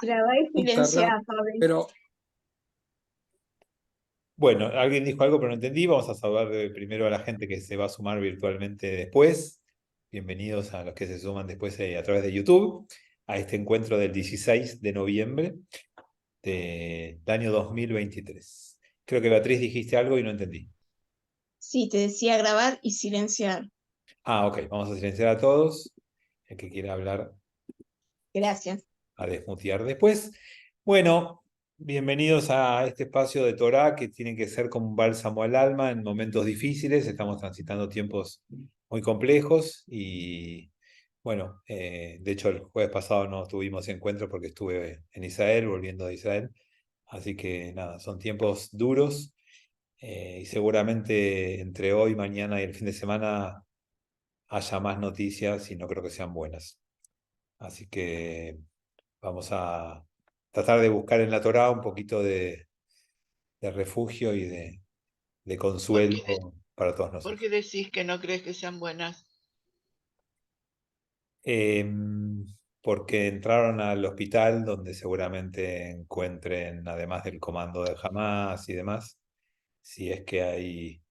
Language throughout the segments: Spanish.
Grabá y Monserrat, silenciá, Fabi. pero bueno, alguien dijo algo, pero no entendí. Vamos a saludar primero a la gente que se va a sumar virtualmente después. Bienvenidos a los que se suman después a través de YouTube a este encuentro del 16 de noviembre del año 2023. Creo que Beatriz dijiste algo y no entendí. Sí, te decía grabar y silenciar. Ah, ok, vamos a silenciar a todos. El que quiera hablar Gracias. a desmutear después. Bueno, bienvenidos a este espacio de Torá que tiene que ser como un bálsamo al alma en momentos difíciles. Estamos transitando tiempos muy complejos y bueno, de hecho el jueves pasado no tuvimos encuentro porque estuve en Israel, volviendo de Israel. Así que nada, son tiempos duros y seguramente entre hoy, mañana y el fin de semana haya más noticias y no creo que sean buenas. Así que vamos a tratar de buscar en la Torá un poquito de refugio y de ¿Por consuelo qué, para todos por nosotros. qué decís que no crees que sean buenas? Porque entraron al hospital donde seguramente encuentren, además del comando de Hamas y demás, si es que hay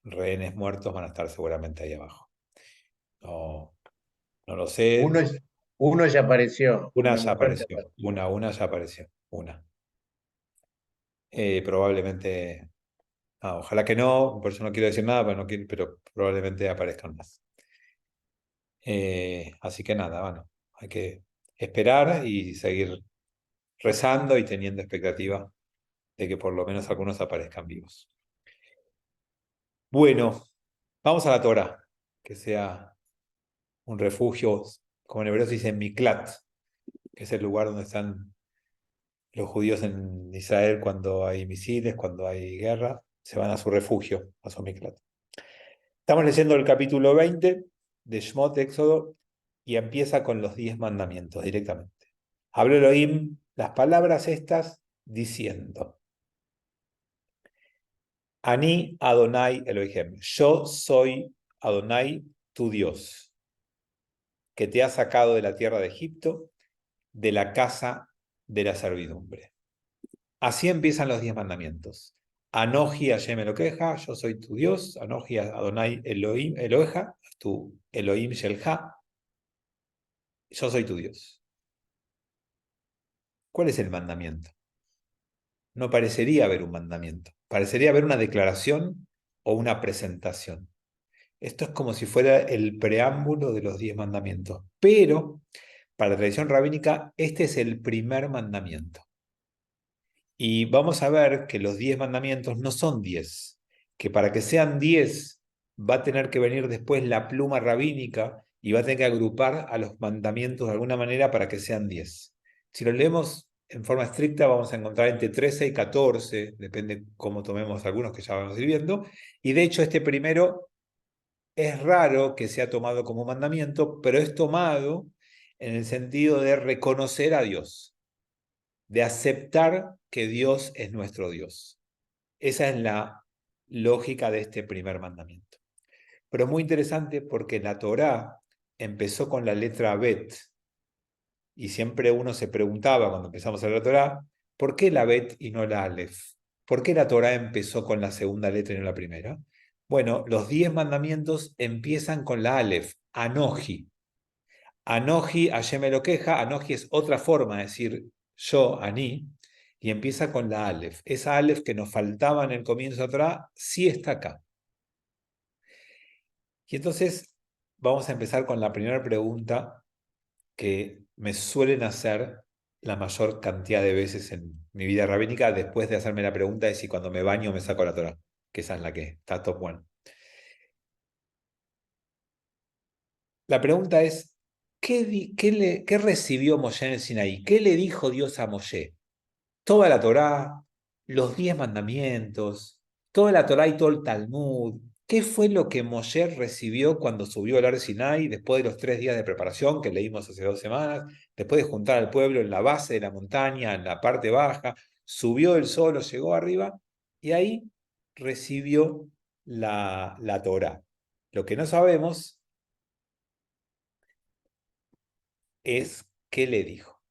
rehenes muertos, van a estar seguramente ahí abajo. No, no lo sé. Uno, uno ya apareció, Una una ya mujer ya apareció, apareció. una ya apareció, una. Probablemente. Ojalá que no, por eso no quiero decir nada, pero, no quiero, pero probablemente aparezcan más. Así que nada, bueno, hay que esperar y seguir rezando y teniendo expectativa de que por lo menos algunos aparezcan vivos. Bueno, vamos a la Torá, que sea un refugio, como en hebreo se dice Miklat, que es el lugar donde están los judíos en Israel cuando hay misiles, cuando hay guerra, se van a su refugio, a su Miklat. Estamos leyendo el capítulo 20 de Shmot, Éxodo, y empieza con los 10 mandamientos directamente. Habló Elohim las palabras estas diciendo: Ani Adonai Elohim, yo soy Adonai, tu Dios, que te ha sacado de la tierra de Egipto, de la casa de la servidumbre. Así empiezan los 10 mandamientos. Anoji Hashem Elokeja, yo soy tu Dios. Anoji Adonai Elohim Eloheja, tu Elohim Shelja, yo soy tu Dios. ¿Cuál es el mandamiento? No parecería haber un mandamiento, parecería haber una declaración o una presentación. Esto es como si fuera el preámbulo de los 10 mandamientos, pero para la tradición rabínica este es el primer mandamiento. Y vamos a ver que los 10 mandamientos no son 10, que para que sean 10 va a tener que venir después la pluma rabínica y va a tener que agrupar a los mandamientos de alguna manera para que sean 10. Si lo leemos en forma estricta vamos a encontrar entre 13 y 14, depende cómo tomemos algunos que ya vamos a ir viendo, y de hecho este primero es raro que sea tomado como mandamiento, pero es tomado en el sentido de reconocer a Dios, de aceptar que Dios es nuestro Dios. Esa es la lógica de este primer mandamiento. Pero muy interesante porque la Torá empezó con la letra Bet, y siempre uno se preguntaba cuando empezamos a leer la Torá, ¿por qué la Bet y no la Aleph? ¿Por qué la Torá empezó con la segunda letra y no la primera? Bueno, los 10 mandamientos empiezan con la Aleph, Anoji. Anoji, Hashem me lo queja, Anoji es otra forma de decir yo, Ani, y empieza con la Aleph. Esa Aleph que nos faltaba en el comienzo de la Torá, sí está acá. Y entonces vamos a empezar con la primera pregunta que me suelen hacer la mayor cantidad de veces en mi vida rabínica, después de hacerme la pregunta de si cuando me baño me saco la Torá, que esa es la que está top one. La pregunta es, ¿qué recibió Moshe en el Sinaí? ¿Qué le dijo Dios a Moshe? Toda la Torá, los 10 mandamientos, toda la Torá y todo el Talmud. ¿Qué fue lo que Moshe recibió cuando subió al Ar Sinai después de los 3 días de preparación que leímos hace 2 semanas? Después de juntar al pueblo en la base de la montaña, en la parte baja, subió él solo, llegó arriba y ahí recibió la Torá. Lo que no sabemos es qué le dijo.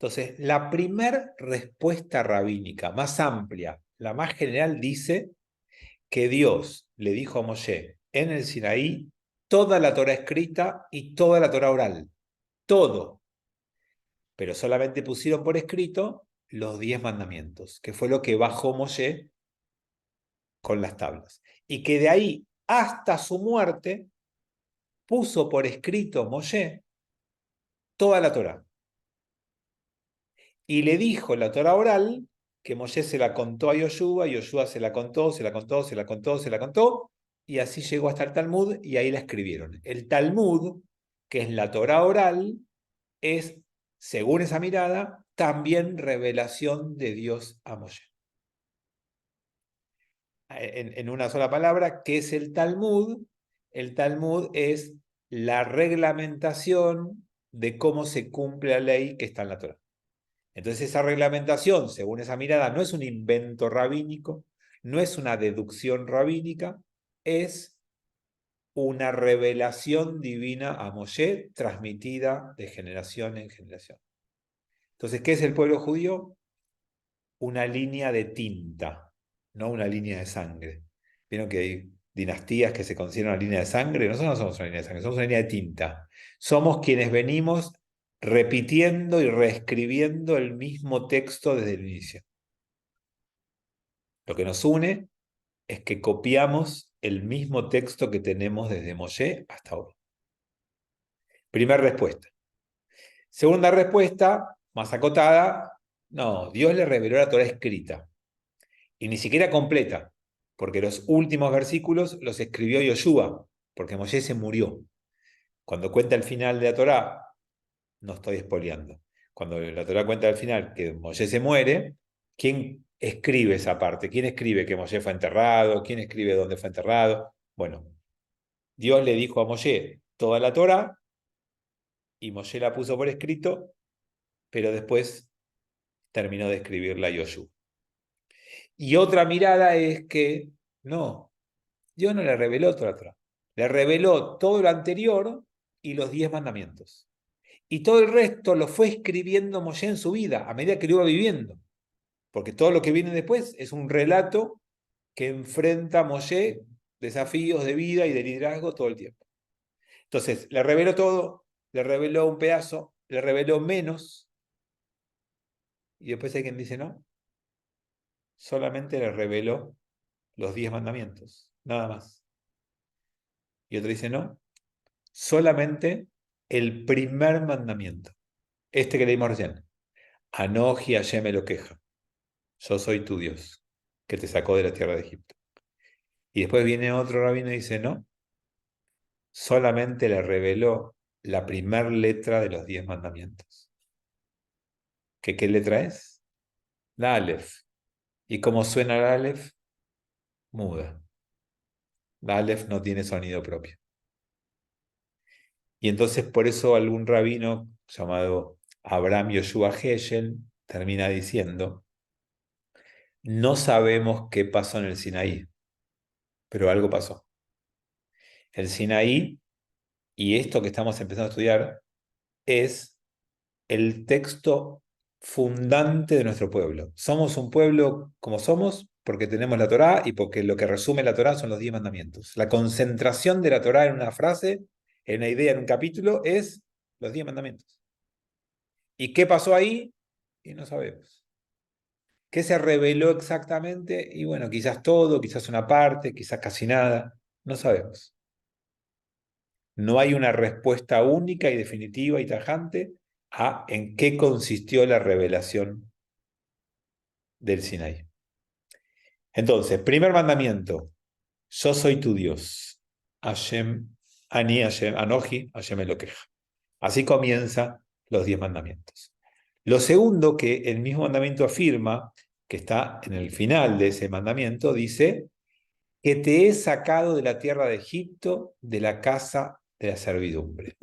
Entonces, la primer respuesta rabínica, más amplia, la más general, dice que Dios le dijo a Moshe en el Sinaí toda la Torá escrita y toda la Torá oral. Todo. Pero solamente pusieron por escrito los 10 mandamientos, que fue lo que bajó Moshe con las tablas. Y que de ahí hasta su muerte puso por escrito Moshe toda la Torá. Y le dijo la Torá oral que Moshe se la contó a Yoshua, Yoshua se la contó, se la contó, se la contó, se la contó, y así llegó hasta el Talmud y ahí la escribieron. El Talmud, que es la Torá oral, es, según esa mirada, también revelación de Dios a Moshe. En una sola palabra, ¿qué es el Talmud? El Talmud es la reglamentación de cómo se cumple la ley que está en la Torá. Entonces esa reglamentación, según esa mirada, no es un invento rabínico, no es una deducción rabínica, es una revelación divina a Moshe transmitida de generación en generación. Entonces, ¿qué es el pueblo judío? Una línea de tinta, no una línea de sangre. Vieron que hay dinastías que se consideran una línea de sangre. Nosotros no somos una línea de sangre, somos una línea de tinta. Somos quienes venimos repitiendo y reescribiendo el mismo texto desde el inicio. Lo que nos une es que copiamos el mismo texto que tenemos desde Moshe hasta ahora. Primera respuesta. Segunda respuesta, más acotada, no, Dios le reveló la Torá escrita. Y ni siquiera completa, porque los últimos versículos los escribió Yoshua, porque Moshe se murió. Cuando cuenta el final de la Torá, no estoy espoleando, cuando la Torá cuenta al final que Moshe se muere, ¿quién escribe esa parte? ¿Quién escribe que Moshe fue enterrado? ¿Quién escribe dónde fue enterrado? Bueno, Dios le dijo a Moshe toda la Torá, y Moshe la puso por escrito, pero después terminó de escribirla Yoshua. Y otra mirada es que, no, Dios no le reveló toda la Torá. Le reveló todo lo anterior y los 10 mandamientos. Y todo el resto lo fue escribiendo Moshe en su vida, a medida que lo iba viviendo. Porque todo lo que viene después es un relato que enfrenta a Moshe desafíos de vida y de liderazgo todo el tiempo. Entonces, le reveló todo, le reveló un pedazo, le reveló menos, y después hay quien dice, no, solamente le reveló los 10 mandamientos, nada más. Y otro dice, no, solamente el primer mandamiento, este que leímos recién. Anoji Hashem Elokeja, yo soy tu Dios, que te sacó de la tierra de Egipto. Y después viene otro rabino y dice, no, solamente le reveló la primera letra de los 10 mandamientos. ¿Qué letra es? La Aleph. ¿Y cómo suena la Aleph? Muda. La Aleph no tiene sonido propio. Y entonces por eso algún rabino llamado Abraham Yoshua Heschel termina diciendo, no sabemos qué pasó en el Sinaí, pero algo pasó. El Sinaí, y esto que estamos empezando a estudiar, es el texto fundante de nuestro pueblo. Somos un pueblo como somos porque tenemos la Torá y porque lo que resume la Torá son los 10 mandamientos. La concentración de la Torá en una frase, en una idea, en un capítulo, es los 10 mandamientos. ¿Y qué pasó ahí? Y no sabemos. ¿Qué se reveló exactamente? Y bueno, quizás todo, quizás una parte, quizás casi nada, no sabemos. No hay una respuesta única y definitiva y tajante a en qué consistió la revelación del Sinaí. Entonces, primer mandamiento, yo soy tu Dios. Hashem, Ani Hashem, Anoji, Hashem Elokeja. Así comienza los 10 mandamientos. Lo segundo que el mismo mandamiento afirma, que está en el final de ese mandamiento, dice que te he sacado de la tierra de Egipto, de la casa de la servidumbre.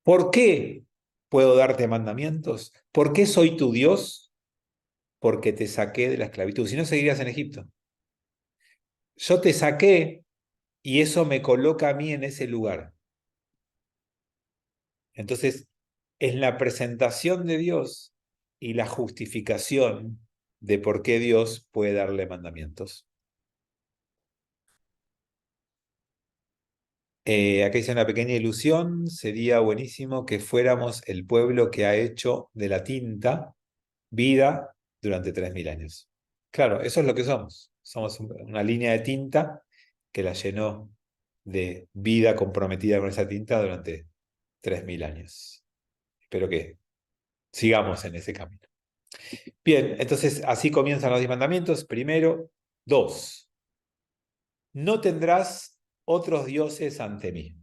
¿Por qué puedo darte mandamientos? ¿Por qué soy tu Dios? Porque te saqué de la esclavitud. Si no, seguirías en Egipto. Yo te saqué y eso me coloca a mí en ese lugar. Entonces, es la presentación de Dios y la justificación de por qué Dios puede darle mandamientos. Acá hice una pequeña ilusión, sería buenísimo que fuéramos el pueblo que ha hecho de la tinta vida durante 3000 años. Claro, eso es lo que somos. Somos una línea de tinta que la llenó de vida comprometida con esa tinta durante 3000 años. Espero que sigamos en ese camino. Bien, entonces así comienzan los 10 mandamientos. Primero, 2. No tendrás otros dioses ante mí.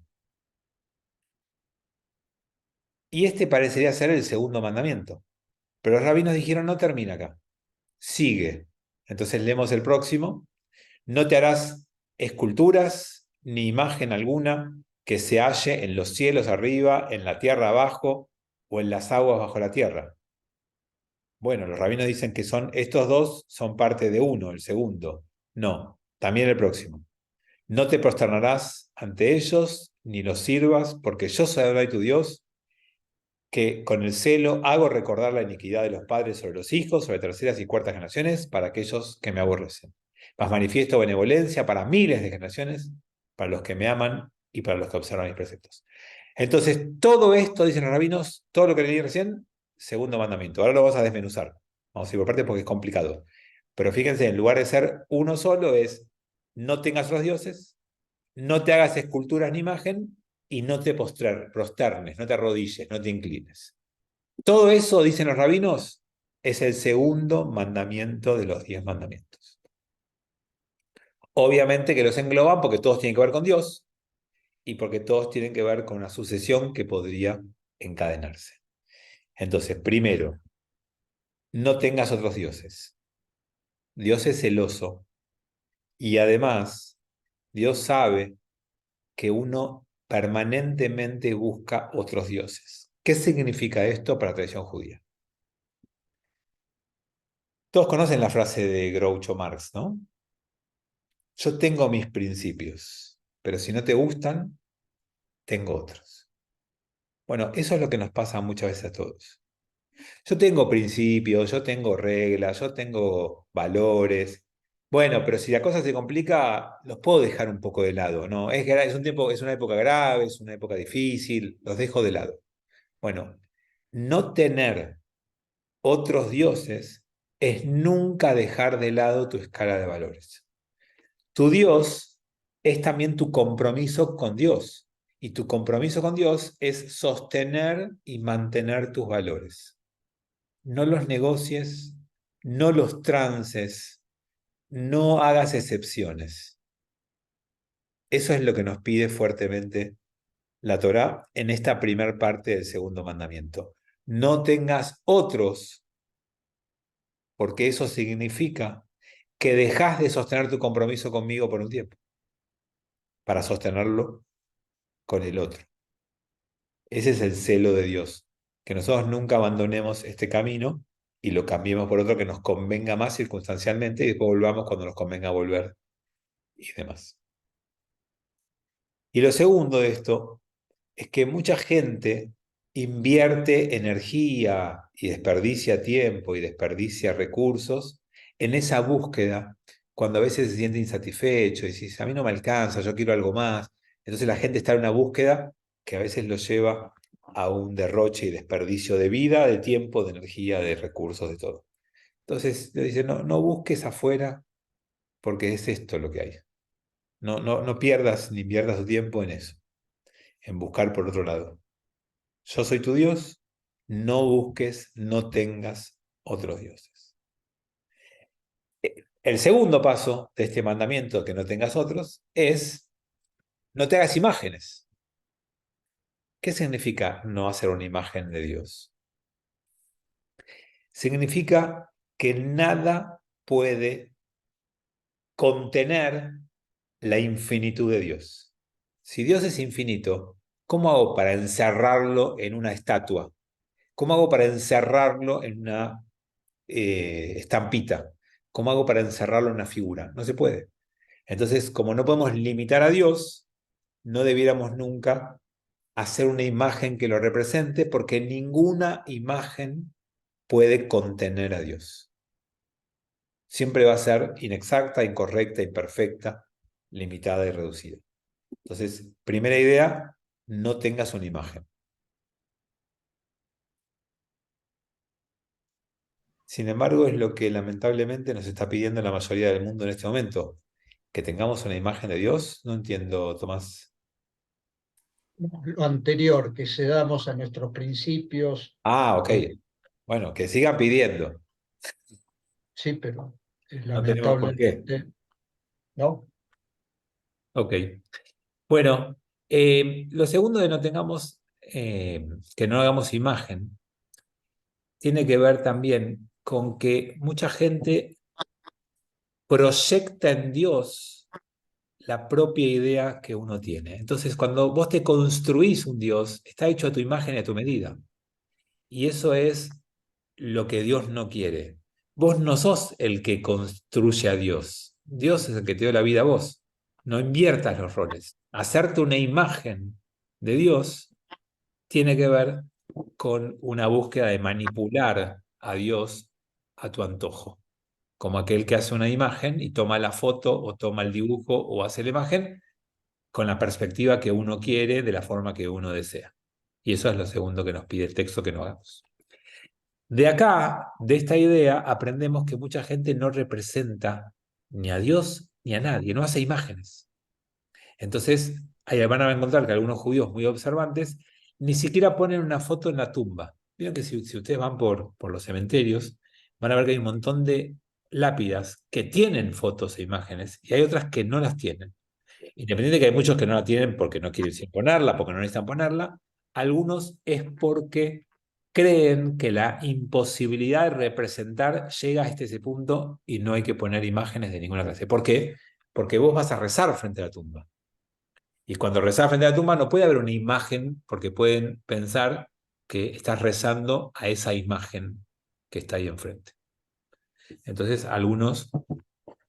Y este parecería ser el segundo mandamiento. Pero los rabinos dijeron, no termina acá. Sigue. Entonces leemos el próximo. No te harás esculturas ni imagen alguna que se halle en los cielos arriba, en la tierra abajo o en las aguas bajo la tierra. Bueno, los rabinos dicen que estos dos son parte de uno, el segundo. No, también el próximo. No te prosternarás ante ellos ni los sirvas, porque yo soy Adonai tu Dios, que con el celo hago recordar la iniquidad de los padres sobre los hijos, sobre terceras y cuartas generaciones, para aquellos que me aborrecen. Mas manifiesto benevolencia para miles de generaciones, para los que me aman y para los que observan mis preceptos. Entonces, todo esto, dicen los rabinos, todo lo que leí recién, segundo mandamiento. Ahora lo vamos a desmenuzar. Vamos a ir por partes porque es complicado. Pero fíjense, en lugar de ser uno solo, es no tengas otros dioses, no te hagas esculturas ni imagen, y no te prosternes, no te arrodilles, no te inclines. Todo eso, dicen los rabinos, es el segundo mandamiento de los 10 mandamientos. Obviamente que los engloban porque todos tienen que ver con Dios y porque todos tienen que ver con una sucesión que podría encadenarse. Entonces, primero, no tengas otros dioses. Dios es celoso y además Dios sabe que uno permanentemente busca otros dioses. ¿Qué significa esto para la tradición judía? Todos conocen la frase de Groucho Marx, ¿no? Yo tengo mis principios, pero si no te gustan, tengo otros. Bueno, eso es lo que nos pasa muchas veces a todos. Yo tengo principios, yo tengo reglas, yo tengo valores. Bueno, pero si la cosa se complica, los puedo dejar un poco de lado, ¿no? Es una época grave, es una época difícil, los dejo de lado. Bueno, no tener otros dioses es nunca dejar de lado tu escala de valores. Tu Dios es también tu compromiso con Dios. Y tu compromiso con Dios es sostener y mantener tus valores. No los negocies, no los trances, no hagas excepciones. Eso es lo que nos pide fuertemente la Torá en esta primer parte del segundo mandamiento. No tengas otros, porque eso significa que dejas de sostener tu compromiso conmigo por un tiempo, para sostenerlo con el otro. Ese es el celo de Dios, que nosotros nunca abandonemos este camino y lo cambiemos por otro que nos convenga más circunstancialmente y después volvamos cuando nos convenga volver y demás. Y lo segundo de esto es que mucha gente invierte energía y desperdicia tiempo y desperdicia recursos en esa búsqueda cuando a veces se siente insatisfecho y dice, a mí no me alcanza, yo quiero algo más. Entonces la gente está en una búsqueda que a veces lo lleva a un derroche y desperdicio de vida, de tiempo, de energía, de recursos, de todo. Entonces le dice, no busques afuera porque es esto lo que hay. No pierdas ni pierdas tu tiempo en eso, en buscar por otro lado. Yo soy tu Dios, no busques, no tengas otros dioses. El segundo paso de este mandamiento, que no tengas otros, es no te hagas imágenes. ¿Qué significa no hacer una imagen de Dios? Significa que nada puede contener la infinitud de Dios. Si Dios es infinito, ¿cómo hago para encerrarlo en una estatua? ¿Cómo hago para encerrarlo en una estampita? ¿Cómo hago para encerrarlo en una figura? No se puede. Entonces, como no podemos limitar a Dios, no debiéramos nunca hacer una imagen que lo represente, porque ninguna imagen puede contener a Dios. Siempre va a ser inexacta, incorrecta, imperfecta, limitada y reducida. Entonces, primera idea, no tengas una imagen. Sin embargo, es lo que lamentablemente nos está pidiendo la mayoría del mundo en este momento. Que tengamos una imagen de Dios. No entiendo, Tomás. Lo anterior, que cedamos a nuestros principios. Ok. Bueno, que sigan pidiendo. Sí, pero No tenemos por qué. lamentablemente, ¿no? Ok. Bueno, lo segundo de no tengamos, que no hagamos imagen, tiene que ver también con que mucha gente proyecta en Dios la propia idea que uno tiene. Entonces, cuando vos te construís un Dios, está hecho a tu imagen y a tu medida. Y eso es lo que Dios no quiere. Vos no sos el que construye a Dios. Dios es el que te dio la vida a vos. No inviertas los roles. Hacerte una imagen de Dios tiene que ver con una búsqueda de manipular a Dios a tu antojo. Como aquel que hace una imagen y toma la foto o toma el dibujo o hace la imagen con la perspectiva que uno quiere, de la forma que uno desea. Y eso es lo segundo que nos pide el texto que no hagamos. De acá, de esta idea, aprendemos que mucha gente no representa ni a Dios ni a nadie, no hace imágenes. Entonces, ahí van a encontrar que algunos judíos muy observantes ni siquiera ponen una foto en la tumba. Vieron que si ustedes van por los cementerios, van a ver que hay un montón de lápidas que tienen fotos e imágenes y hay otras que no las tienen. Independiente de que hay muchos que no la tienen porque no quieren ponerla, porque no necesitan ponerla, algunos es porque creen que la imposibilidad de representar llega hasta ese punto y no hay que poner imágenes de ninguna clase. ¿Por qué? Porque vos vas a rezar frente a la tumba. Y cuando rezás frente a la tumba no puede haber una imagen porque pueden pensar que estás rezando a esa imagen que está ahí enfrente. Entonces algunos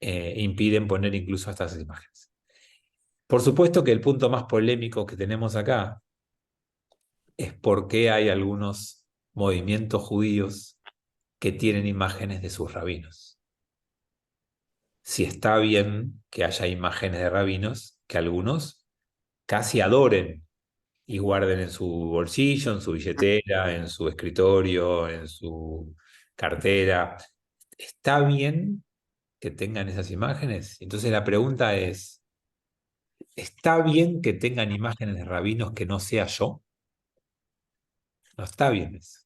impiden poner incluso hasta esas imágenes. Por supuesto que el punto más polémico que tenemos acá es por qué hay algunos movimientos judíos que tienen imágenes de sus rabinos. Si está bien que haya imágenes de rabinos, que algunos casi adoren y guarden en su bolsillo, en su billetera, en su escritorio, en su cartera. ¿Está bien que tengan esas imágenes? Entonces la pregunta es, ¿está bien que tengan imágenes de rabinos que no sea yo? No está bien eso.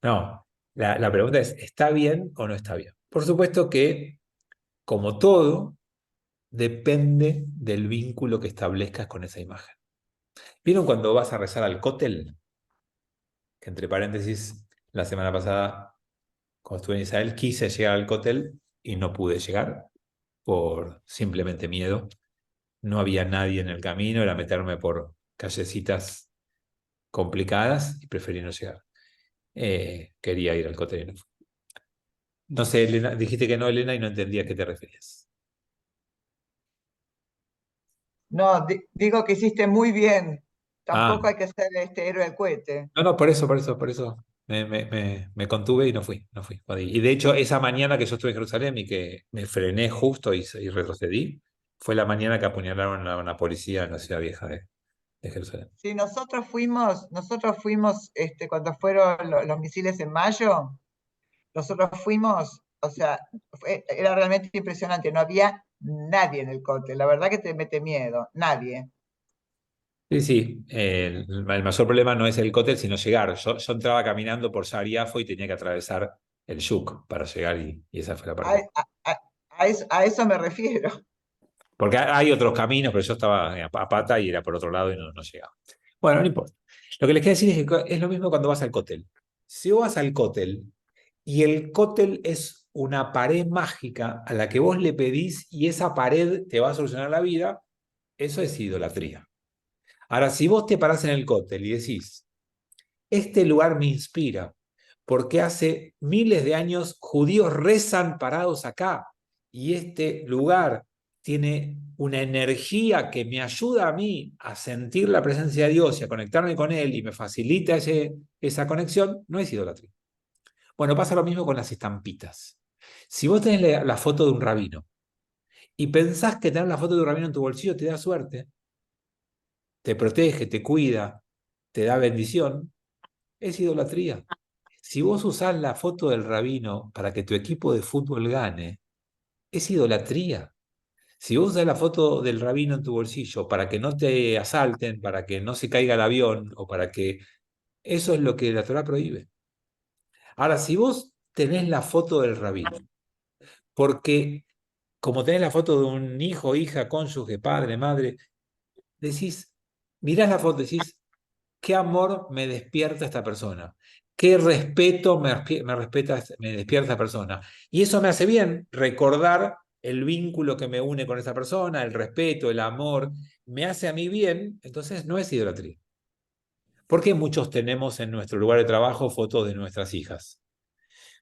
No, la pregunta es, ¿está bien o no está bien? Por supuesto que, como todo, depende del vínculo que establezcas con esa imagen. ¿Vieron cuando vas a rezar al cótel? Que entre paréntesis, la semana pasada, cuando estuve en Israel, quise llegar al cótel y no pude llegar por simplemente miedo. No había nadie en el camino, era meterme por callecitas complicadas y preferí no llegar. Quería ir al cótel y no fui. No sé, Elena, dijiste que no, Elena, y no entendía a qué te referías. No, digo que hiciste muy bien. Ah, Tampoco hay que ser este héroe del cohete. no, por eso. Me contuve y no fui. Y de hecho, esa mañana que yo estuve en Jerusalén y que me frené justo y retrocedí, fue la mañana que apuñalaron a una policía en la ciudad vieja de Jerusalén. Sí, nosotros fuimos cuando fueron los misiles en mayo, nosotros fuimos, o sea, era realmente impresionante, no había nadie en el cóctel, la verdad que te mete miedo, nadie. Sí. El mayor problema no es el cóctel, sino llegar. Yo entraba caminando por Shariafo y tenía que atravesar el Yuk para llegar y esa fue la A, parte. a eso me refiero. Porque hay otros caminos, pero yo estaba a pata y era por otro lado y no llegaba. Bueno, no importa. Lo que les quiero decir es que es lo mismo cuando vas al cóctel. Si vos vas al cóctel y el cóctel es una pared mágica a la que vos le pedís y esa pared te va a solucionar la vida, eso es idolatría. Ahora, si vos te parás en el cóctel y decís, este lugar me inspira, porque hace miles de años judíos rezan parados acá, y este lugar tiene una energía que me ayuda a mí a sentir la presencia de Dios y a conectarme con Él y me facilita esa conexión, no es idolatría. Bueno, pasa lo mismo con las estampitas. Si vos tenés la foto de un rabino y pensás que tener la foto de un rabino en tu bolsillo te da suerte, te protege, te cuida, te da bendición, es idolatría. Si vos usás la foto del rabino para que tu equipo de fútbol gane, es idolatría. Si vos usás la foto del rabino en tu bolsillo para que no te asalten, para que no se caiga el avión, o para que... Eso es lo que la Torá prohíbe. Ahora, si vos tenés la foto del rabino, porque como tenés la foto de un hijo, hija, cónyuge, padre, madre, decís, mirás la foto, decís, qué amor me despierta esta persona, qué respeto me despierta esta persona. Y eso me hace bien recordar el vínculo que me une con esa persona, el respeto, el amor, me hace a mí bien, entonces no es idolatría. ¿Por qué muchos tenemos en nuestro lugar de trabajo fotos de nuestras hijas?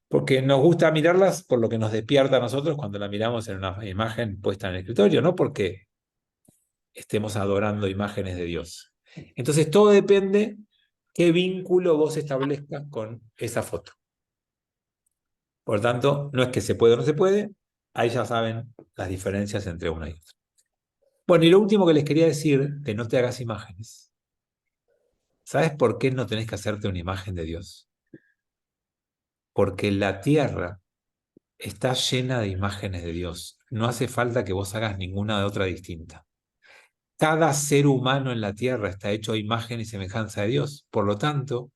Porque nos gusta mirarlas por lo que nos despierta a nosotros cuando la miramos en una imagen puesta en el escritorio, no porque estemos adorando imágenes de Dios. Entonces todo depende qué vínculo vos establezcas con esa foto. Por lo tanto, no es que se puede o no se puede, ahí ya saben las diferencias entre una y otra. Bueno, y lo último que les quería decir, de no te hagas imágenes. ¿Sabes por qué no tenés que hacerte una imagen de Dios? Porque la tierra está llena de imágenes de Dios. No hace falta que vos hagas ninguna de otra distinta. Cada ser humano en la tierra está hecho a imagen y semejanza de Dios. Por lo tanto,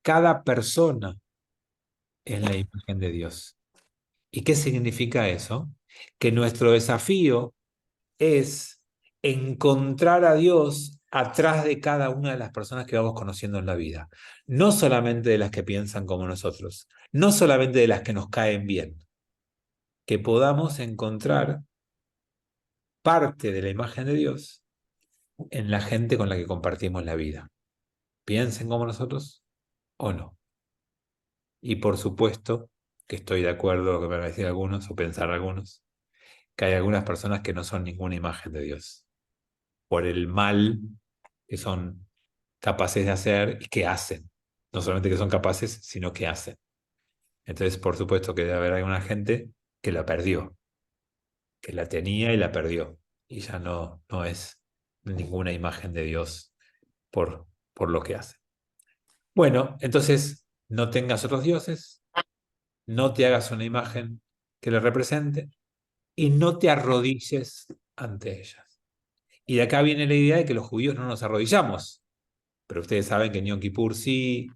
cada persona es la imagen de Dios. ¿Y qué significa eso? Que nuestro desafío es encontrar a Dios atrás de cada una de las personas que vamos conociendo en la vida. No solamente de las que piensan como nosotros, no solamente de las que nos caen bien. Que podamos encontrar parte de la imagen de Dios en la gente con la que compartimos la vida. Piensen como nosotros o no. Y por supuesto que estoy de acuerdo con lo que me van a decir algunos o pensar algunos, que hay algunas personas que no son ninguna imagen de Dios, por el mal que son capaces de hacer y que hacen. No solamente que son capaces, sino que hacen. Entonces, por supuesto que debe haber alguna gente que la perdió, que la tenía y la perdió, y ya no es ninguna imagen de Dios por lo que hace. Bueno, entonces no tengas otros dioses, no te hagas una imagen que le represente y no te arrodilles ante ellas. Y de acá viene la idea de que los judíos no nos arrodillamos, pero ustedes saben que en Yom Kippur sí,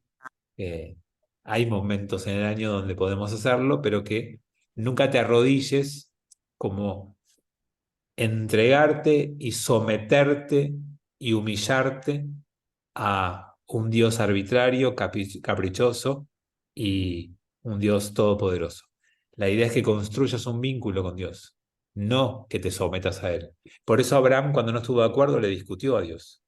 hay momentos en el año donde podemos hacerlo, pero que nunca te arrodilles como entregarte y someterte y humillarte a un Dios arbitrario, caprichoso y un Dios todopoderoso. La idea es que construyas un vínculo con Dios, no que te sometas a Él. Por eso Abraham, cuando no estuvo de acuerdo, le discutió a Dios.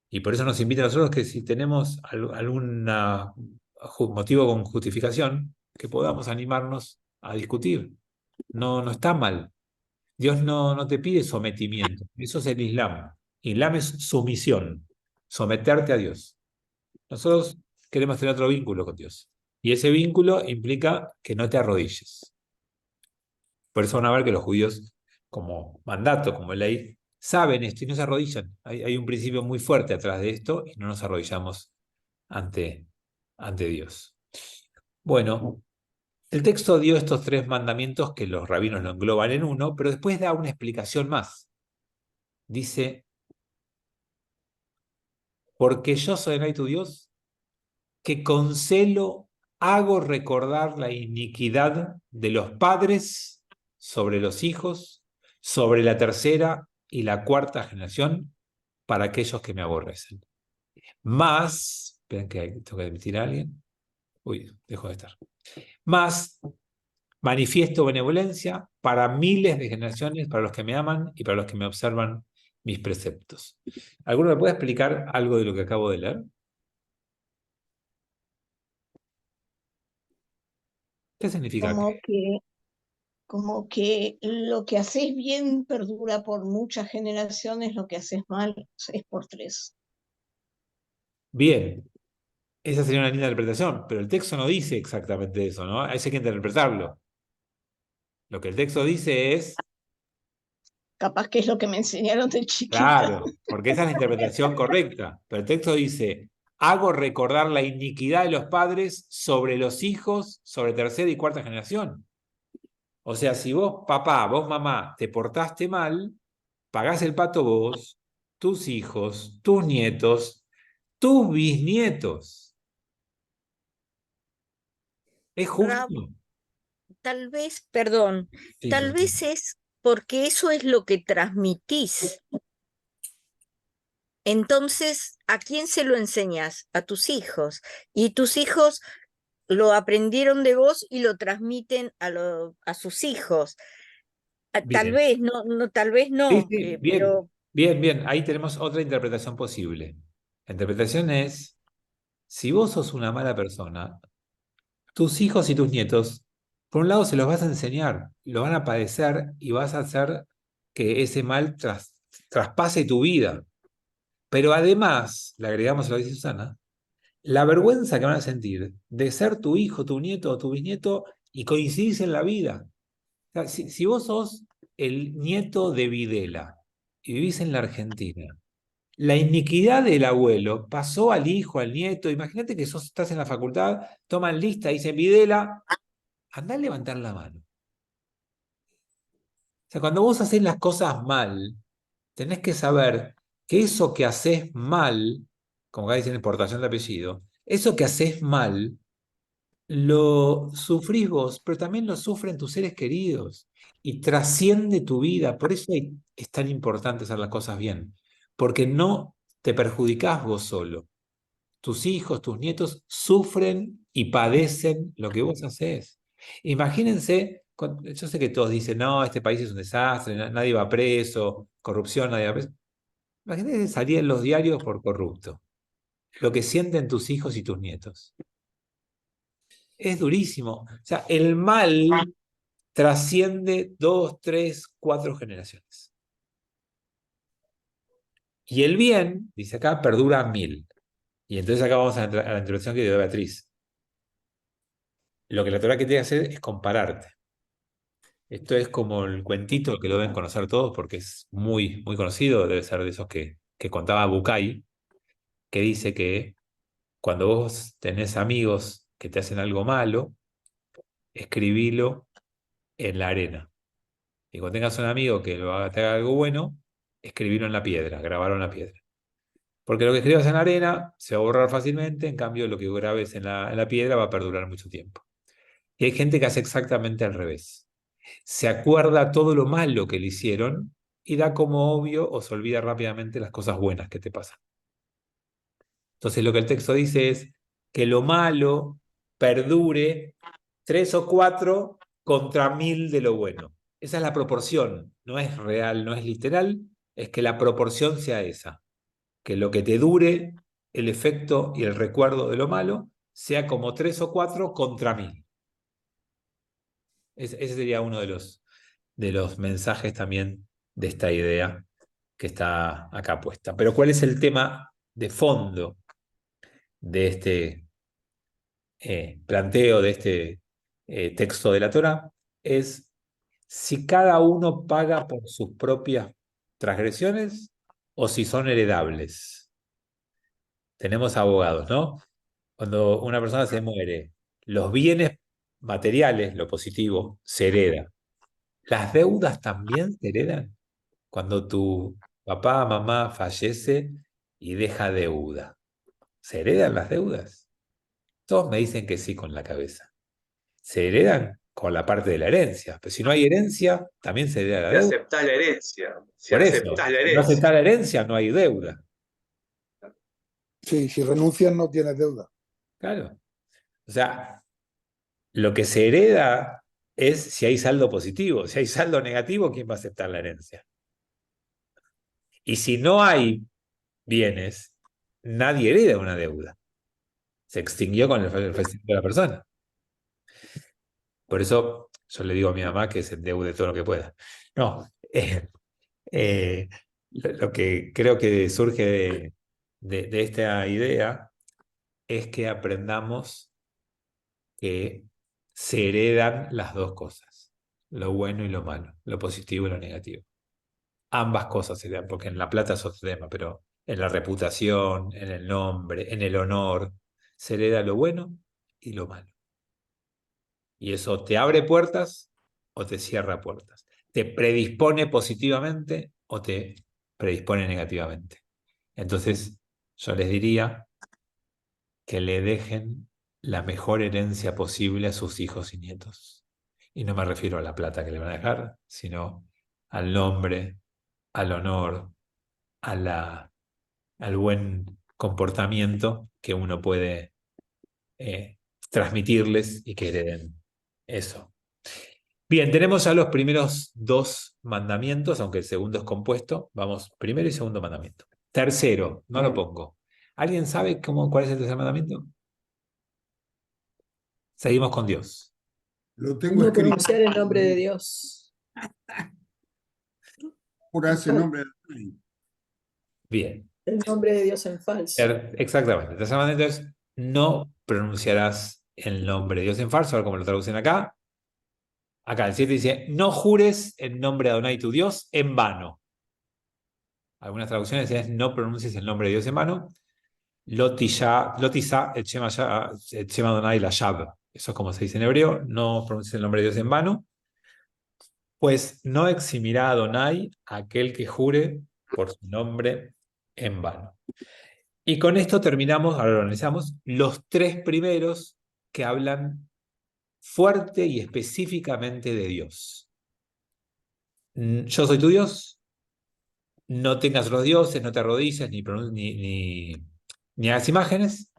Y por eso nos invita a nosotros que si tenemos algún motivo con justificación, que podamos animarnos a discutir. No está mal. Dios no te pide sometimiento. Eso es el Islam. Islam es sumisión, someterte a Dios. Nosotros queremos tener otro vínculo con Dios. Y ese vínculo implica que no te arrodilles. Por eso van a ver que los judíos, como mandato, como ley, saben esto y no se arrodillan. Hay un principio muy fuerte atrás de esto y no nos arrodillamos ante Dios. Bueno, el texto dio estos 3 mandamientos que los rabinos lo engloban en uno, pero después da una explicación más. Dice, porque yo soy Adonai tu Dios, que con celo hago recordar la iniquidad de los padres sobre los hijos, sobre la tercera y la cuarta generación, para aquellos que me aborrecen. Más, esperen que tengo que admitir a alguien. Uy, dejo de estar. Más manifiesto benevolencia para miles de generaciones, para los que me aman y para los que me observan mis preceptos. ¿Alguno me puede explicar algo de lo que acabo de leer? ¿Qué significa? Como que como que lo que haces bien perdura por muchas generaciones, lo que haces mal es por 3. Bien, esa sería una linda interpretación, pero el texto no dice exactamente eso, ¿no? Eso hay que interpretarlo. Lo que el texto dice es, Capaz que es lo que me enseñaron de chiquita. claro, porque esa es la interpretación correcta, pero el texto dice, hago recordar la iniquidad de los padres sobre los hijos, sobre tercera y cuarta generación. O sea, si vos, papá, vos, mamá, te portaste mal, pagás el pato vos, tus hijos, tus nietos, tus bisnietos. ¿Es Rab, justo? tal vez, perdón, Sí, tal sí. vez es porque eso es lo que transmitís. Entonces, ¿a quién se lo enseñas? A tus hijos. Y tus hijos lo aprendieron de vos y lo transmiten a sus hijos. Tal Bien. vez, tal vez Sí, no, sí, bien, pero bien, bien. Ahí tenemos otra interpretación posible. La interpretación es, si vos sos una mala persona, tus hijos y tus nietos, por un lado se los vas a enseñar, lo van a padecer y vas a hacer que ese mal traspase tu vida. Pero además, le agregamos lo que dice Susana, la vergüenza que van a sentir de ser tu hijo, tu nieto o tu bisnieto y coincidís en la vida. O sea, si vos sos el nieto de Videla y vivís en la Argentina, la iniquidad del abuelo pasó al hijo, al nieto. Imagínate que estás en la facultad, toman lista, dicen Videla, andá a levantar la mano. O sea, cuando vos haces las cosas mal, tenés que saber que eso que haces mal, como acá dicen importación de apellido, eso que haces mal, lo sufrís vos, pero también lo sufren tus seres queridos y trasciende tu vida. Por eso es tan importante hacer las cosas bien, porque no te perjudicás vos solo. Tus hijos, tus nietos sufren y padecen lo que vos hacés. Imagínense, yo sé que todos dicen, no, este país es un desastre, nadie va preso, corrupción, nadie va preso. Imagínense salir en los diarios por corrupto. Lo que sienten tus hijos y tus nietos. Es durísimo. O sea, el mal trasciende 2, 3, 4 generaciones. Y el bien, dice acá, perdura 1000. Y entonces acá vamos a la introducción que dio Beatriz. Lo que la Torá que te hace es compararte. Esto es como el cuentito que lo deben conocer todos porque es muy, muy conocido, debe ser de esos que contaba Bucay, que dice que cuando vos tenés amigos que te hacen algo malo, escribilo en la arena. Y cuando tengas un amigo que te haga algo bueno, escribilo en la piedra, grabarlo en la piedra. Porque lo que escribas en la arena se va a borrar fácilmente, en cambio lo que grabes en la piedra va a perdurar mucho tiempo. Y hay gente que hace exactamente al revés. Se acuerda todo lo malo que le hicieron y da como obvio o se olvida rápidamente las cosas buenas que te pasan. Entonces lo que el texto dice es que lo malo perdure 3 o 4 contra 1000 de lo bueno. Esa es la proporción, no es real, no es literal, es que la proporción sea esa, que lo que te dure el efecto y el recuerdo de lo malo sea como 3 o 4 contra 1000. Ese sería uno de los mensajes también de esta idea que está acá puesta. Pero ¿cuál es el tema de fondo de este planteo, de este texto de la Torá? Es si cada uno paga por sus propias transgresiones o si son heredables. Tenemos abogados, ¿no? Cuando una persona se muere, los bienes materiales, lo positivo, se hereda. ¿Las deudas también se heredan? Cuando tu papá, mamá fallece y deja deuda, ¿se heredan las deudas? Todos me dicen que sí con la cabeza. Se heredan con la parte de la herencia, pero si no hay herencia, también se hereda la Si deuda. aceptás la herencia, si Por eso, aceptás la si no herencia. aceptás la herencia, no hay deuda. Sí, si renuncias no tienes deuda. Claro. O sea, lo que se hereda es si hay saldo positivo. Si hay saldo negativo, ¿quién va a aceptar la herencia? Y si no hay bienes, nadie hereda una deuda. Se extinguió con el fallecimiento de la persona. Por eso Yo le digo a mi mamá que se endeude todo lo que pueda. No, lo que creo que surge de esta idea es que aprendamos que se heredan las dos cosas, lo bueno y lo malo, lo positivo y lo negativo. Ambas cosas se heredan, porque en la plata es otro tema, pero en la reputación, en el nombre, en el honor, se hereda lo bueno y lo malo. Y eso te abre puertas o te cierra puertas. Te predispone positivamente o te predispone negativamente. Entonces, yo les diría que le dejen la mejor herencia posible a sus hijos y nietos. Y no me refiero a la plata que le van a dejar, sino al nombre, al honor, al buen comportamiento que uno puede transmitirles y que hereden eso. Bien, tenemos ya los primeros dos mandamientos, aunque el segundo es compuesto. Vamos, primero y segundo mandamiento. Tercero, no lo pongo. ¿Alguien sabe cuál es el tercer mandamiento? Seguimos con Dios. Lo tengo No escrito. pronunciar el nombre de Dios. Jurás en nombre de Dios. Bien. El nombre de Dios en falso. Exactamente. El tercer mandamiento es: no pronunciarás el nombre de Dios en falso, a ver cómo lo traducen acá. Acá el 7 dice: no jures en nombre de Adonai tu Dios en vano. Algunas traducciones dicen: no pronuncies el nombre de Dios en vano. Lotisa et Shema Adonai Lashav. Eso es como se dice en hebreo: no pronuncies el nombre de Dios en vano. Pues no eximirá a Adonai a aquel que jure por su nombre en vano. Y con esto terminamos, ahora lo analizamos, los tres primeros que hablan fuerte y específicamente de Dios. Yo soy tu Dios, no tengas otros dioses, no te arrodilles, ni hagas imágenes,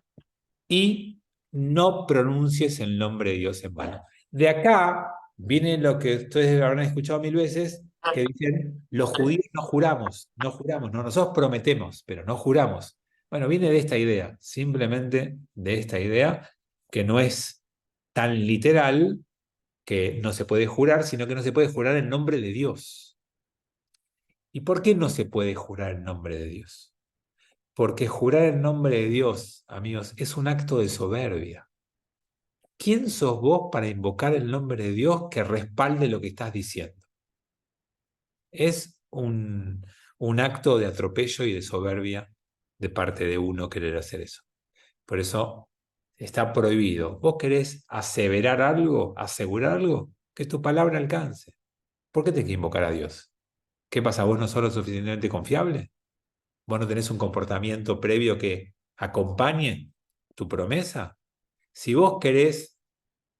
y no pronuncies el nombre de Dios en vano. De acá viene lo que ustedes habrán escuchado 1000 veces, que dicen: los judíos no juramos, no, nosotros prometemos, pero no juramos. Bueno, viene de esta idea, simplemente de esta idea, que no es tan literal que no se puede jurar, sino que no se puede jurar en nombre de Dios. ¿Y por qué no se puede jurar en nombre de Dios? Porque jurar en nombre de Dios, amigos, es un acto de soberbia. ¿Quién sos vos para invocar el nombre de Dios que respalde lo que estás diciendo? Es un acto de atropello y de soberbia de parte de uno querer hacer eso. Por eso está prohibido. ¿Vos querés aseverar algo, asegurar algo? Que tu palabra alcance. ¿Por qué tenés que invocar a Dios? ¿Qué pasa? ¿Vos no sos lo suficientemente confiable? ¿Vos no tenés un comportamiento previo que acompañe tu promesa? Si vos querés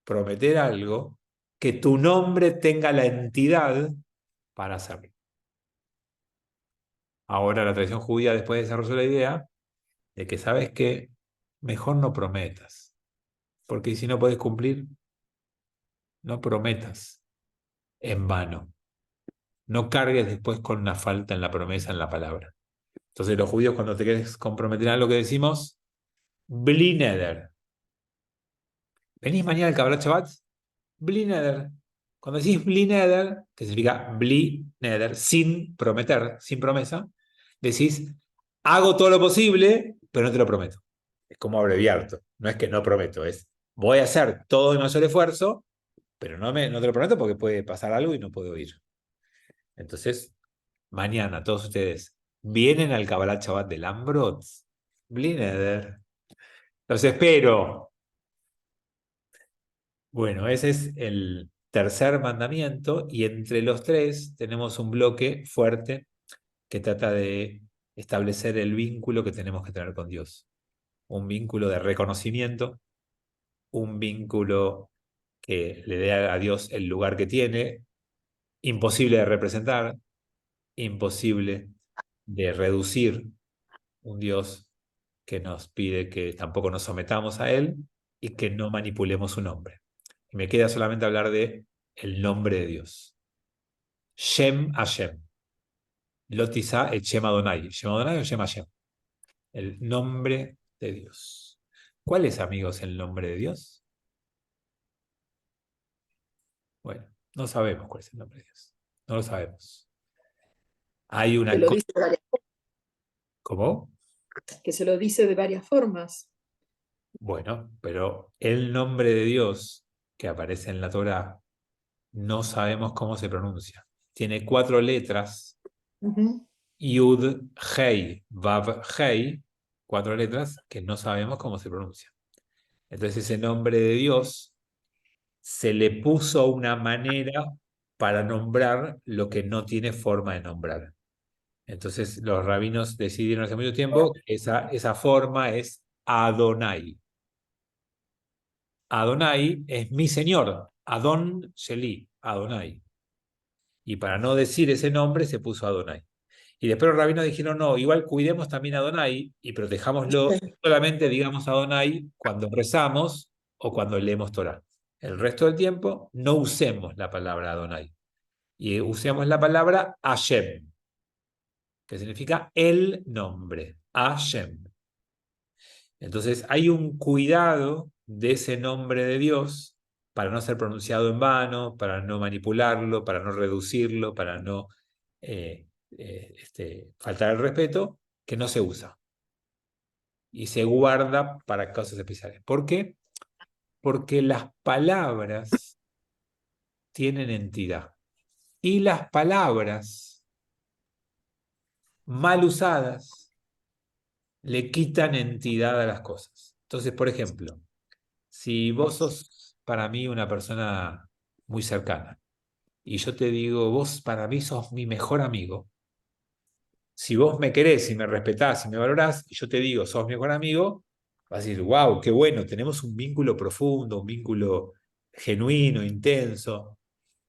prometer algo, que tu nombre tenga la entidad para hacerlo. Ahora la tradición judía después desarrolló la idea de que, ¿sabes qué? Mejor no prometas, porque si no podés cumplir, no prometas en vano. No cargues después con una falta en la promesa, en la palabra. Entonces los judíos, cuando te querés comprometer a algo, que decimos: Bli neder. ¿Venís mañana al Kabbalat Shabbat? Bli neder. Cuando decís Bli neder, que significa Bli neder, sin prometer, sin promesa, decís: hago todo lo posible, pero no te lo prometo. Es como abreviarlo. No es que no prometo, es: voy a hacer todo el mayor esfuerzo, pero no te lo prometo porque puede pasar algo y no puedo ir. Entonces, mañana todos ustedes vienen al Kabbalat Shabbat del Ambrots. Bli neder. Los espero. Bueno, ese es el tercer mandamiento, y entre los tres tenemos un bloque fuerte que trata de establecer el vínculo que tenemos que tener con Dios. Un vínculo de reconocimiento, un vínculo que le dé a Dios el lugar que tiene, imposible de representar, imposible de reducir, un Dios que nos pide que tampoco nos sometamos a Él y que no manipulemos su nombre. Y me queda solamente hablar de el nombre de Dios. Shem Hashem. Lotisa et Shem Adonai. ¿Shem Adonai o Shem Hashem? El nombre de Dios. ¿Cuál es, amigos, el nombre de Dios? Bueno, no sabemos cuál es el nombre de Dios. No lo sabemos. Hay una Que lo cosa. dice de varias, ¿Cómo? que se lo dice de varias formas. Bueno, pero el nombre de Dios que aparece en la Torá no sabemos cómo se pronuncia. Tiene 4 letras, Ujú. Yud, Hei, Vav, Hei, 4 letras que no sabemos cómo se pronuncian. Entonces ese nombre de Dios se le puso una manera para nombrar lo que no tiene forma de nombrar. Entonces los rabinos decidieron hace mucho tiempo que esa forma es Adonai. Adonai es mi señor, Adon Sheli, Adonai. Y para no decir ese nombre se puso Adonai. Y después los rabinos dijeron, no, igual cuidemos también a Adonai y protejámoslo, solamente digamos Adonai cuando rezamos o cuando leemos Torah. El resto del tiempo no usemos la palabra Adonai. Y usemos la palabra Hashem, que significa el nombre, Hashem. Entonces hay un cuidado de ese nombre de Dios para no ser pronunciado en vano, para no manipularlo, para no reducirlo, para no faltar el respeto, que no se usa. Y se guarda para casos especiales. ¿Por qué? Porque las palabras tienen entidad. Y las palabras mal usadas le quitan entidad a las cosas. Entonces, por ejemplo, si vos sos para mí una persona muy cercana y yo te digo, vos para mí sos mi mejor amigo, si vos me querés y me respetás y me valorás y yo te digo, sos mi mejor amigo, vas a decir, wow, qué bueno, tenemos un vínculo profundo, un vínculo genuino, intenso.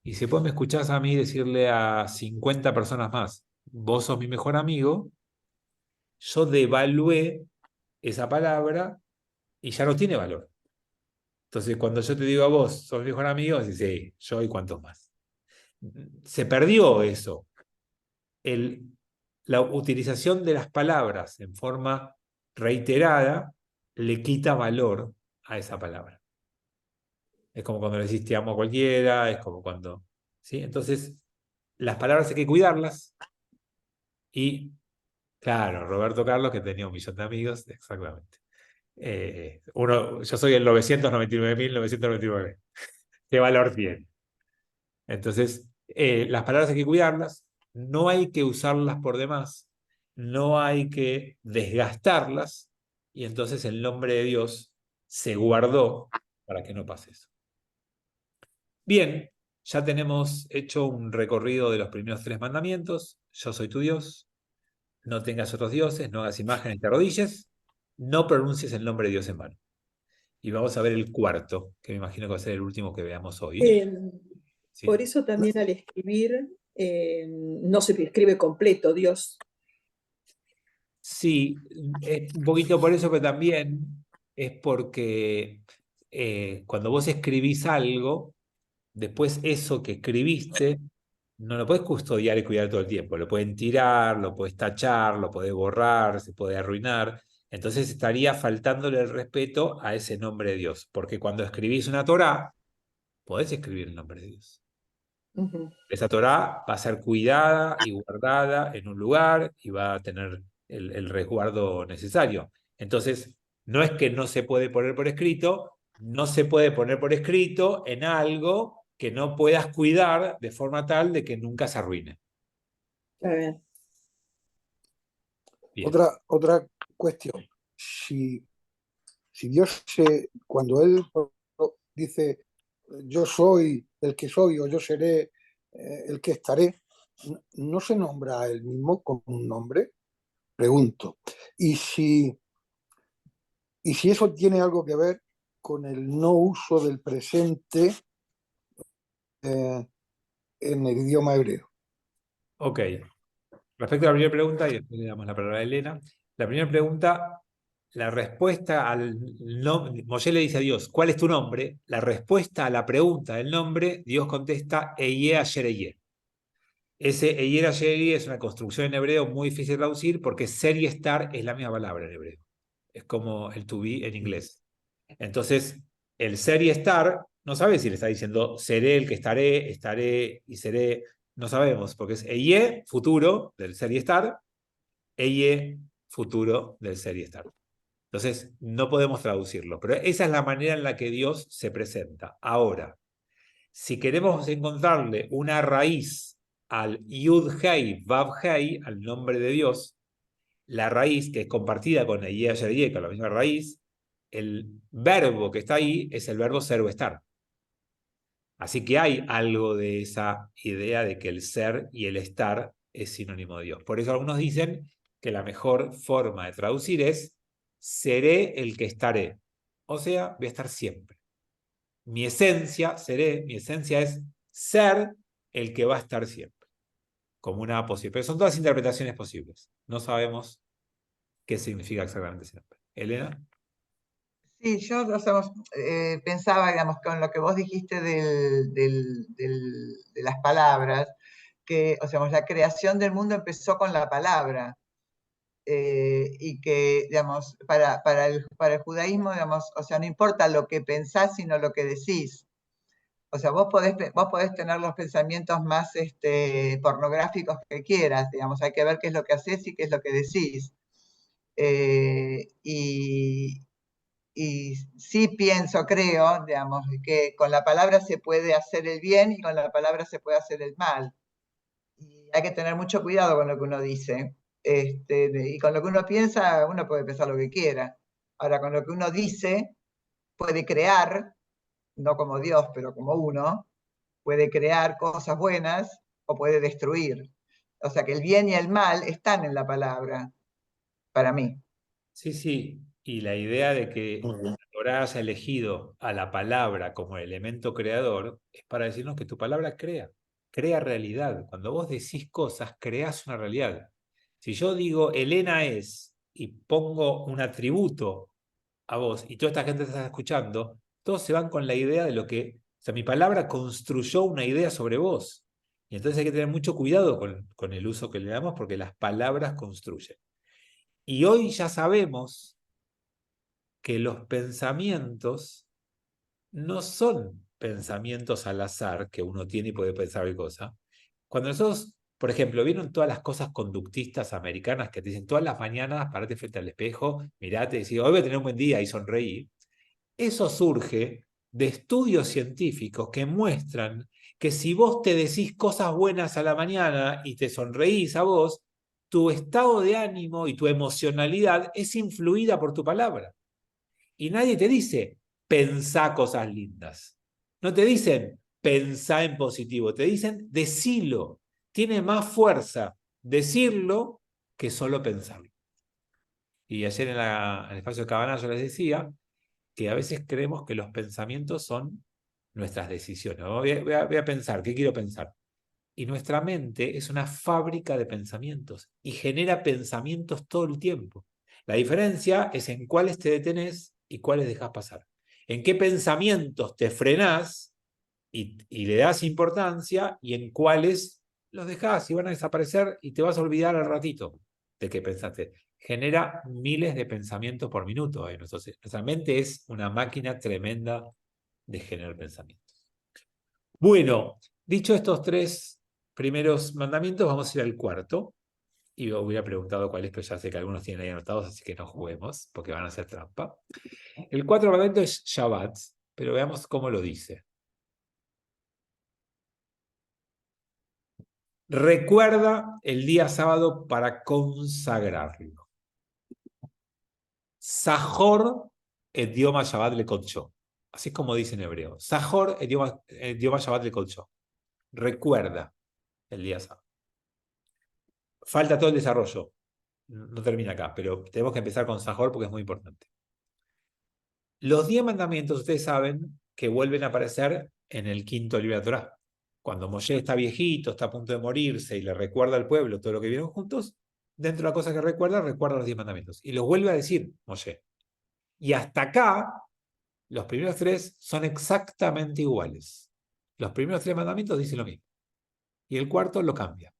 Y si después me escuchás a mí decirle a 50 personas más, vos sos mi mejor amigo, yo devalué esa palabra y ya no tiene valor. Entonces, cuando yo te digo a vos, sos mi mejor amigo, decís, sí, yo y cuántos más. Se perdió eso. La utilización de las palabras en forma reiterada le quita valor a esa palabra. Es como cuando le decís te amo a cualquiera, es como cuando... ¿sí? Entonces, las palabras hay que cuidarlas y, claro, Roberto Carlos, que tenía 1.000.000 de amigos, exactamente. Yo soy el 999.999. ¿Qué valor tiene? Entonces, las palabras hay que cuidarlas, no hay que usarlas por demás, no hay que desgastarlas, y entonces el nombre de Dios se guardó para que no pase eso. Bien, ya tenemos hecho un recorrido de los primeros 3 mandamientos. Yo soy tu Dios, no tengas otros dioses, no hagas imágenes, te arrodilles, no pronuncies el nombre de Dios en vano. Y vamos a ver el 4, que me imagino que va a ser el último que veamos hoy. Sí. Por eso también al escribir no se escribe completo Dios. Sí, un poquito por eso, pero también es porque cuando vos escribís algo, después eso que escribiste no lo podés custodiar y cuidar todo el tiempo. Lo pueden tirar, lo podés tachar, lo podés borrar, se puede arruinar. Entonces estaría faltándole el respeto a ese nombre de Dios. Porque cuando escribís una Torá, podés escribir el nombre de Dios. Esa Torá va a ser cuidada y guardada en un lugar y va a tener el resguardo necesario. Entonces, no es que no se puede poner por escrito, no se puede poner por escrito en algo que no puedas cuidar de forma tal de que nunca se arruine. Bien. Otra cuestión. Si Dios, cuando Él dice, yo soy el que soy o yo seré el que estaré, ¿no se nombra a Él mismo con un nombre? Pregunto. Y si eso tiene algo que ver con el no uso del presente en el idioma hebreo. Ok. Respecto a la primera pregunta, y después le damos la palabra a Elena. La primera pregunta, la respuesta al nombre, Moshe le dice a Dios, ¿cuál es tu nombre? La respuesta a la pregunta del nombre, Dios contesta, Eye Asher Eye. Ese Eyer Asher Eye es una construcción en hebreo muy difícil de traducir porque ser y estar es la misma palabra en hebreo. Es como el to be en inglés. Entonces, el ser y estar no sabe si le está diciendo seré el que estaré, estaré y seré. No sabemos, porque es Eye, futuro del ser y estar, Eye, futuro del ser y estar. Entonces, no podemos traducirlo, pero esa es la manera en la que Dios se presenta. Ahora, si queremos encontrarle una raíz al Yud-Hei, Vav-Hei, al nombre de Dios, la raíz que es compartida con Eye, Ayer, Eye, con la misma raíz, el verbo que está ahí es el verbo ser o estar. Así que hay algo de esa idea de que el ser y el estar es sinónimo de Dios. Por eso algunos dicen que la mejor forma de traducir es seré el que estaré. O sea, voy a estar siempre. Mi esencia, seré, mi esencia es ser el que va a estar siempre. Como una posible. Pero son todas interpretaciones posibles. No sabemos qué significa exactamente siempre. ¿Elena? Sí, yo o sea, pensaba, digamos, con lo que vos dijiste de las palabras, que o sea, la creación del mundo empezó con la palabra. Y que, digamos, para el judaísmo, digamos, o sea, no importa lo que pensás, sino lo que decís. O sea, vos podés tener los pensamientos más pornográficos que quieras, digamos, hay que ver qué es lo que haces y qué es lo que decís. Y sí pienso, creo, digamos, que con la palabra se puede hacer el bien y con la palabra se puede hacer el mal. Y hay que tener mucho cuidado con lo que uno dice. Y con lo que uno piensa, uno puede pensar lo que quiera. Ahora, con lo que uno dice, puede crear, no como Dios, pero como uno, puede crear cosas buenas o puede destruir. O sea que el bien y el mal están en la palabra, para mí. Sí, sí. Y la idea de que la Torá haya elegido a la palabra como elemento creador es para decirnos que tu palabra crea realidad. Cuando vos decís cosas, creás una realidad. Si yo digo Elena es y pongo un atributo a vos y toda esta gente te está escuchando, todos se van con la idea de lo que, o sea, mi palabra construyó una idea sobre vos. Y entonces hay que tener mucho cuidado con el uso que le damos porque las palabras construyen. Y hoy ya sabemos que los pensamientos no son pensamientos al azar que uno tiene y puede pensar cualquier cosa. Cuando nosotros, por ejemplo, vieron todas las cosas conductistas americanas que te dicen todas las mañanas, parate frente al espejo, mirate y decís, hoy voy a tener un buen día y sonreí. Eso surge de estudios científicos que muestran que si vos te decís cosas buenas a la mañana y te sonreís a vos, tu estado de ánimo y tu emocionalidad es influida por tu palabra. Y nadie te dice, pensá cosas lindas. No te dicen, pensá en positivo. Te dicen, decilo. Tiene más fuerza decirlo que solo pensarlo. Y ayer en el espacio de Cabana yo les decía que a veces creemos que los pensamientos son nuestras decisiones. Voy a pensar, ¿qué quiero pensar? Y nuestra mente es una fábrica de pensamientos y genera pensamientos todo el tiempo. La diferencia es en cuáles te detenés y cuáles dejas pasar. En qué pensamientos te frenás y le das importancia y en cuáles los dejás y van a desaparecer y te vas a olvidar al ratito de que pensaste. Genera miles de pensamientos por minuto. Nuestra mente es una máquina tremenda de generar pensamientos. Bueno, dicho estos tres primeros mandamientos, vamos a ir al cuarto. Y hubiera preguntado cuál es, pero ya sé que algunos tienen ahí anotados, así que no juguemos, porque van a hacer trampa. El cuarto mandamiento es Shabbat, pero veamos cómo lo dice. Recuerda el día sábado para consagrarlo. Sahor idioma Shabbat le kodsho. Así es como dice en hebreo. Sahor idioma Shabbat le kodsho. Recuerda el día sábado. Falta todo el desarrollo. No termina acá, pero tenemos que empezar con Sahor porque es muy importante. Los 10 mandamientos, ustedes saben que vuelven a aparecer en el quinto libro de la Torá. Cuando Moshe está viejito, está a punto de morirse y le recuerda al pueblo todo lo que vieron juntos, dentro de la cosa que recuerda los 10 mandamientos. Y los vuelve a decir Moshe. Y hasta acá, los primeros 3 son exactamente iguales. Los primeros 3 mandamientos dicen lo mismo. Y el cuarto lo cambia.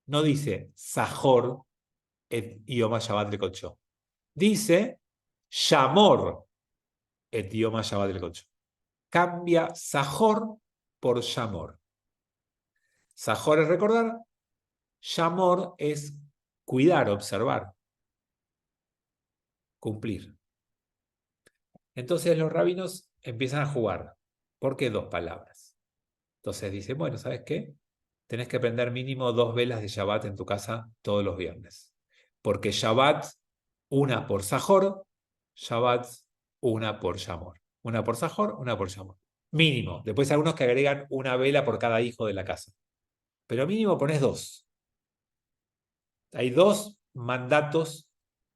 No dice Sahor et Yom Shabbat lekodsho. Dice Shamor et Yom Shabbat lekodsho. cambia Sajor por Shamor. Sajor es recordar, Shamor es cuidar, observar, cumplir. Entonces los rabinos empiezan a jugar. ¿Por qué 2 palabras? Entonces dicen, bueno, ¿sabes qué? Tenés que prender mínimo 2 velas de Shabbat en tu casa todos los viernes. Porque Shabbat, una por Sajor, Shabbat, una por Shamor. Una por Sajor, una por Shamor. Mínimo. Después hay algunos que agregan una vela por cada hijo de la casa. Pero mínimo pones 2. Hay 2 mandatos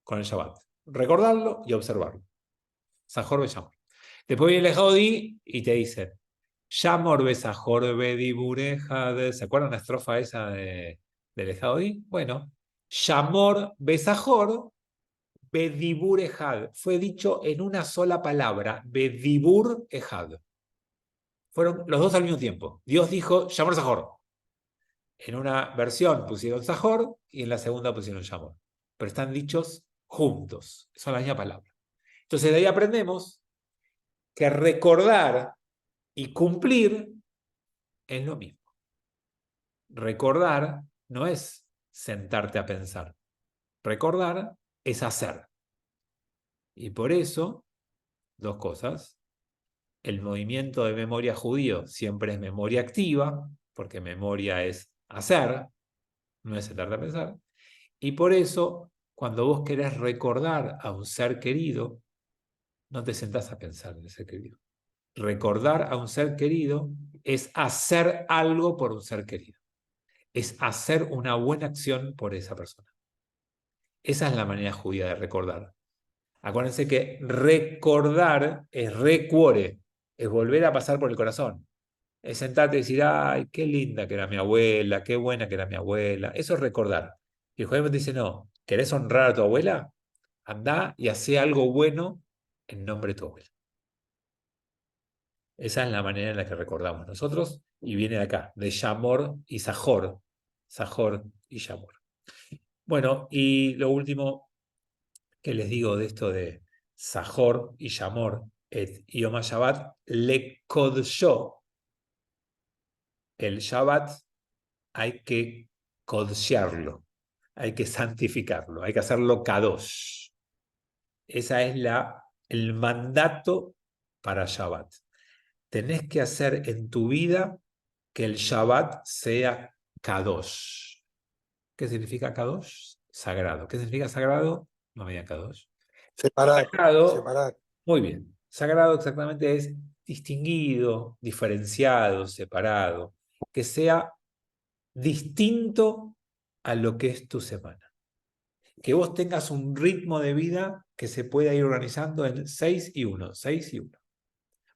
con el Shabbat. Recordarlo y observarlo. Sajor be Shamor. Después viene el Ejodí y te dicen, Shamor be Sajor be Diburejad. ¿Se acuerdan la estrofa esa del Ejodí? Bueno, Shamor be Sajor be Diburejad. Fue dicho en una sola palabra, be Dibur Ejad. Fueron los 2 al mismo tiempo. Dios dijo, Shamor Sajor. En una versión pusieron Sajor y en la segunda pusieron Shamor. Pero están dichos juntos. Son la misma palabra. Entonces de ahí aprendemos que recordar y cumplir es lo mismo. Recordar no es sentarte a pensar. Recordar es hacer. Y por eso, 2 cosas. El movimiento de memoria judío siempre es memoria activa, porque memoria es hacer, no es sentarte a pensar. Y por eso, cuando vos querés recordar a un ser querido, no te sentás a pensar en ese querido. Recordar a un ser querido es hacer algo por un ser querido. Es hacer una buena acción por esa persona. Esa es la manera judía de recordar. Acuérdense que recordar es recuore, es volver a pasar por el corazón. Es sentarte y decir, ay, qué linda que era mi abuela, qué buena que era mi abuela. Eso es recordar. Y el judaísmo te dice, no, ¿querés honrar a tu abuela? Andá y hacé algo bueno en nombre de tu abuela. Esa es la manera en la que recordamos nosotros y viene de acá, de Shamor y Sajor. Sajor y Shamor. Bueno, y lo último que les digo de esto de Sajor y Shamor et Yom HaShabbat, le kodsho. El Shabbat hay que kodshearlo, hay que santificarlo, hay que hacerlo kadosh. Ese es el mandato para Shabbat. Tenés que hacer en tu vida que el Shabbat sea kadosh. ¿Qué significa kadosh? Sagrado. ¿Qué significa sagrado? No me digan kadosh. Separar, Sagrado, separar. muy bien. Sagrado exactamente es distinguido, diferenciado, separado. Que sea distinto a lo que es tu semana. Que vos tengas un ritmo de vida que se pueda ir organizando en 6 y 1, 6 y 1.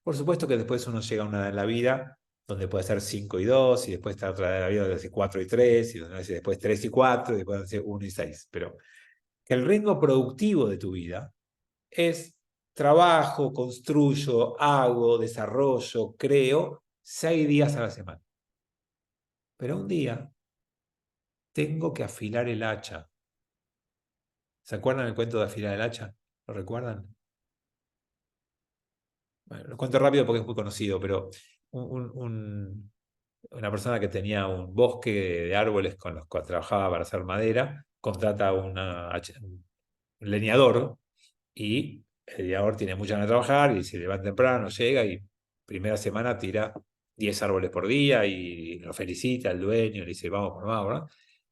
Por supuesto que después uno llega a una edad en la vida donde puede ser 5 y 2, y después está otra edad en la vida donde hace 4 y 3, y donde hace después 3 y 4, y después hace 1 y 6. Pero que el ritmo productivo de tu vida es trabajo, construyo, hago, desarrollo, creo, 6 días a la semana. Pero un día tengo que afilar el hacha. ¿Se acuerdan el cuento de afilar el hacha? ¿Lo recuerdan? Bueno, lo cuento rápido porque es muy conocido, pero una persona que tenía un bosque de árboles con los que trabajaba para hacer madera, contrata un leñador y el leñador tiene muchas ganas de trabajar y se levanta temprano, llega y primera semana tira 10 árboles por día y lo felicita al dueño, le dice vamos por más, ¿verdad?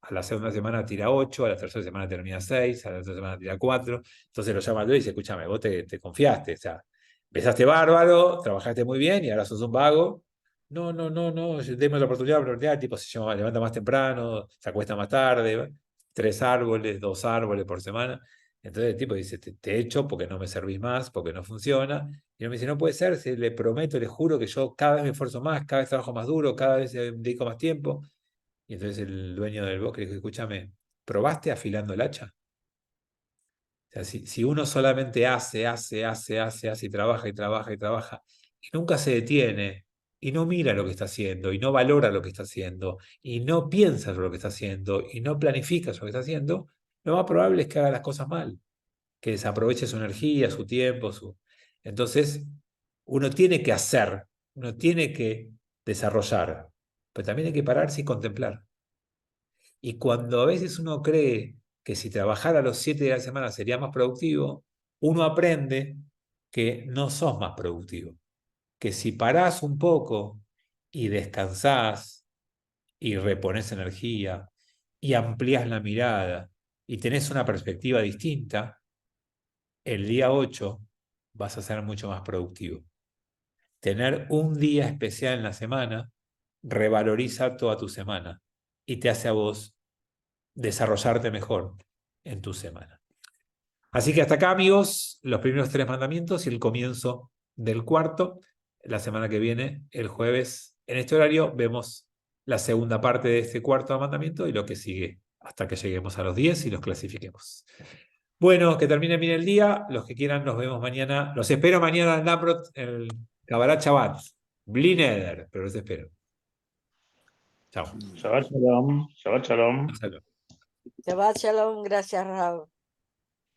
A la segunda semana tira 8, a la tercera semana termina 6, a la tercera semana tira 4. Entonces lo llama al dueño y dice, escúchame, vos te confiaste, o sea, empezaste bárbaro, trabajaste muy bien y ahora sos un vago. No, deme la oportunidad, el tipo se levanta más temprano, se acuesta más tarde, 3 árboles, 2 árboles por semana. Entonces el tipo dice, te echo porque no me servís más, porque no funciona. Y él me dice, no puede ser, le prometo, le juro que yo cada vez me esfuerzo más, cada vez trabajo más duro, cada vez dedico más tiempo. Y entonces el dueño del bosque le dijo, escúchame, ¿probaste afilando el hacha? O sea, si uno solamente hace y trabaja y nunca se detiene y no mira lo que está haciendo y no valora lo que está haciendo y no piensa sobre lo que está haciendo y no planifica sobre lo que está haciendo, lo más probable es que haga las cosas mal, que desaproveche su energía, su tiempo. Entonces, Uno tiene que hacer, uno tiene que desarrollar, pero también hay que pararse y contemplar. Y cuando a veces uno cree que si trabajara los 7 días de la semana sería más productivo, uno aprende que no sos más productivo. Que si parás un poco y descansás y reponés energía y amplías la mirada y tenés una perspectiva distinta, el día 8 vas a ser mucho más productivo. Tener un día especial en la semana revaloriza toda tu semana y te hace a vos desarrollarte mejor en tu semana. Así que hasta acá, amigos, los primeros 3 mandamientos y el comienzo del cuarto. La semana que viene, el jueves, en este horario, vemos la segunda parte de este cuarto mandamiento y lo que sigue hasta que lleguemos a los 10 y los clasifiquemos. Bueno, que termine bien el día. Los que quieran, nos vemos mañana. Los espero mañana en Lambrot, en el Kabbalah Shabbat. Blineder, pero los espero. Chao. Shabbat shalom. Shabbat shalom. Hasta luego. Shabbat shalom, gracias, Raúl.